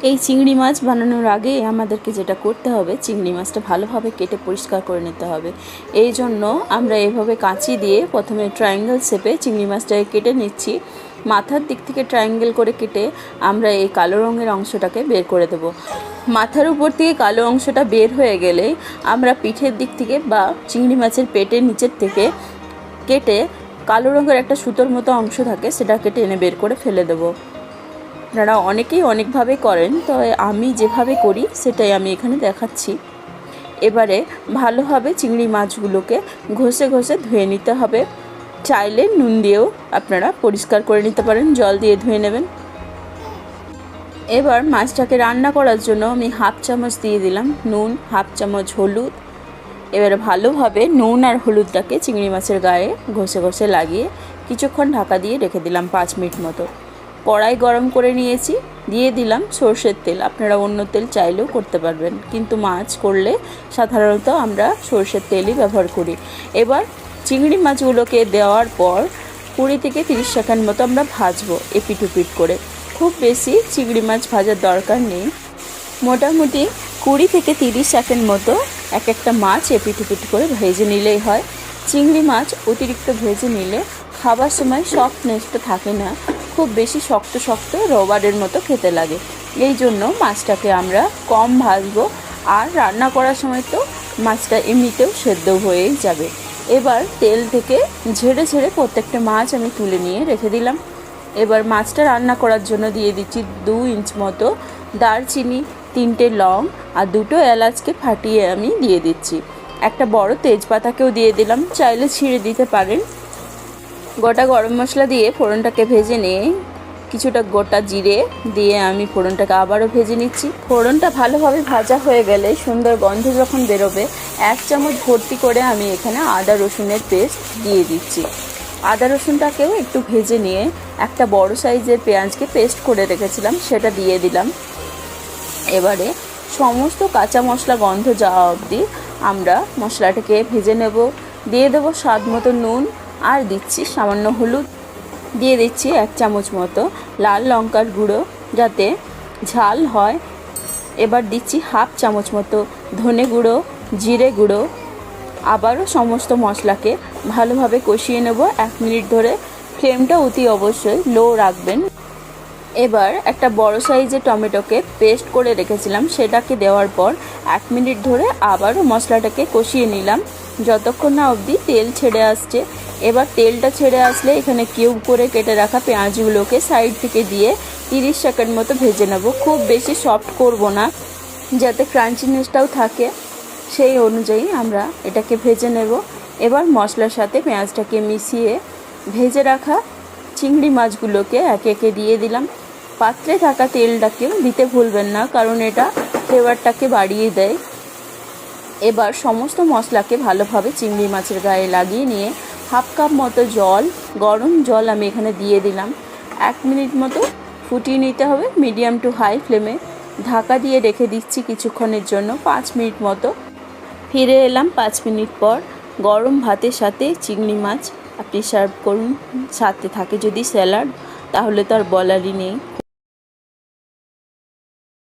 এই চিংড়ি মাছ বানানোর আগে আমাদেরকে যেটা করতে হবে, চিংড়ি মাছটা ভালোভাবে কেটে পরিষ্কার করে নিতে হবে। এই জন্য আমরা এভাবে কাঁচি দিয়ে প্রথমে ট্রায়াঙ্গেল শেপে চিংড়ি মাছটাকে কেটে নিচ্ছি। মাথার দিক থেকে ট্রায়াঙ্গেল করে কেটে আমরা এই কালো রঙের অংশটাকে বের করে দেব। মাথার উপর থেকে কালো অংশটা বের হয়ে গেলে আমরা পিঠের দিক থেকে বা চিংড়ি মাছের পেটের নিচের থেকে কেটে কালো রঙের একটা সুতোর মতো অংশ থাকে, সেটাকে টেনে বের করে ফেলে দেবো। আপনারা অনেকেই অনেকভাবে করেন, তবে আমি যেভাবে করি সেটাই আমি এখানে দেখাচ্ছি। এবারে ভালোভাবে চিংড়ি মাছগুলোকে ঘষে ঘষে ধুয়ে নিতে হবে। চাইলে নুন দিয়েও আপনারা পরিষ্কার করে নিতে পারেন, জল দিয়ে ধুয়ে নেবেন। এবার মাছটাকে রান্না করার জন্য আমি হাফ চামচ দিয়ে দিলাম নুন, হাফ চামচ হলুদ। এবারে ভালোভাবে নুন আর হলুদটাকে চিংড়ি মাছের গায়ে ঘষে ঘষে লাগিয়ে কিছুক্ষণ ঢাকা দিয়ে রেখে দিলাম 5 মিনিট মতো। কড়াই গরম করে নিয়েছি, দিয়ে দিলাম সর্ষের তেল। আপনারা অন্য তেল চাইলেও করতে পারবেন, কিন্তু মাছ করলে সাধারণত আমরা সর্ষের তেলই ব্যবহার করি। এবার চিংড়ি মাছগুলোকে দেওয়ার পর 20 থেকে 30 সেকেন্ড মতো আমরা ভাজবো এপিট ওপিট করে। খুব বেশি চিংড়ি মাছ ভাজার দরকার নেই, মোটামুটি 20 থেকে 30 সেকেন্ড মতো এক একটা মাছ এপিট ওপিট করে ভেজে নিলেই হয়। চিংড়ি মাছ অতিরিক্ত ভেজে নিলে খাবার সময় সফটনেসটা থাকে না, খুব বেশি শক্ত শক্ত রবারের মতো খেতে লাগে। এই জন্য মাছটাকে আমরা কম ভাজবো, আর রান্না করার সময় তো মাছটা এমনিতেও সেদ্ধ হয়েই যাবে। এবার তেল থেকে ঝেড়ে ঝেড়ে প্রত্যেকটা মাছ আমি তুলে নিয়ে রেখে দিলাম। এবার মাছটা রান্না করার জন্য দিয়ে দিচ্ছি 2 ইঞ্চ মতো দারচিনি, 3টে লং আর 2টো এলাচকে ফাটিয়ে আমি দিয়ে দিচ্ছি। একটা বড় তেজপাতাকেও দিয়ে দিলাম, চাইলে ছিঁড়ে দিতে পারেন। গোটা গরম মশলা দিয়ে ফোড়নটাকে ভেজে নিয়ে কিছুটা গোটা জিরে দিয়ে আমি ফোড়নটাকে আবারও ভেজে নিচ্ছি। ফোড়নটা ভালোভাবে ভাজা হয়ে গেলে সুন্দর গন্ধ যখন বেরোবে, 1 চামচ ভর্তি করে আমি এখানে আদা রসুনের পেস্ট দিয়ে দিচ্ছি। আদা রসুনটাকেও একটু ভেজে নিয়ে একটা বড় সাইজের পেঁয়াজকে পেস্ট করে রেখেছিলাম, সেটা দিয়ে দিলাম। এবারে সমস্ত কাঁচা মশলা গন্ধ যাওয়া অবধি আমরা মশলাটাকে ভেজে নেব। দিয়ে দেবো স্বাদ মতো নুন, আর দিচ্ছি সামান্য হলুদ, দিয়ে দিচ্ছি 1 চামচ মতো লাল লঙ্কার গুঁড়ো যাতে ঝাল হয়। এবার দিচ্ছি হাফ চামচ মতো ধনে গুঁড়ো, জিরে গুঁড়ো। আবারও সমস্ত মশলাকে ভালোভাবে কষিয়ে নেব 1 মিনিট ধরে। ফ্লেমটা অতি অবশ্যই লো রাখবেন। এবার একটা বড় সাইজের টমেটোকে পেস্ট করে রেখেছিলাম, সেটাকে দেওয়ার পর 1 মিনিট ধরে আবারও মশলাটাকে কষিয়ে নিলাম যতক্ষণ না অবধি তেল ছেড়ে আসছে। এবার তেলটা ছেড়ে আসলে এখানে কিউব করে কেটে রাখা পেঁয়াজগুলোকে সাইড থেকে দিয়ে 30 সেকেন্ড মতো ভেজে নেব। খুব বেশি সফট করব না, যাতে ক্রাঞ্চিনেসটাও থাকে, সেই অনুযায়ী আমরা এটাকে ভেজে নেব। এবার মশলার সাথে পেঁয়াজটাকে মিশিয়ে ভেজে রাখা চিংড়ি মাছগুলোকে একে একে দিয়ে দিলাম। পাত্রে থাকা তেলটাকেও দিতে ভুলবেন না, কারণ এটা ফ্লেভারটাকে বাড়িয়ে দেয়। এবার সমস্ত মশলাকে ভালোভাবে চিংড়ি মাছের গায়ে লাগিয়ে নিয়ে হাফ কাপ মতো জল, গরম জল আমি এখানে দিয়ে দিলাম। 1 মিনিট মতো ফুটিয়ে নিতে হবে মিডিয়াম টু হাই ফ্লেমে। ঢাকা দিয়ে রেখে দিচ্ছি কিছুক্ষণের জন্য, 5 মিনিট মতো। ফিরে এলাম 5 মিনিট পর। গরম ভাতের সাথে চিংড়ি মাছ আপনি সার্ভ করুন, সাথে থাকে যদি স্যালাড, তাহলে তো আর বলারই নেই।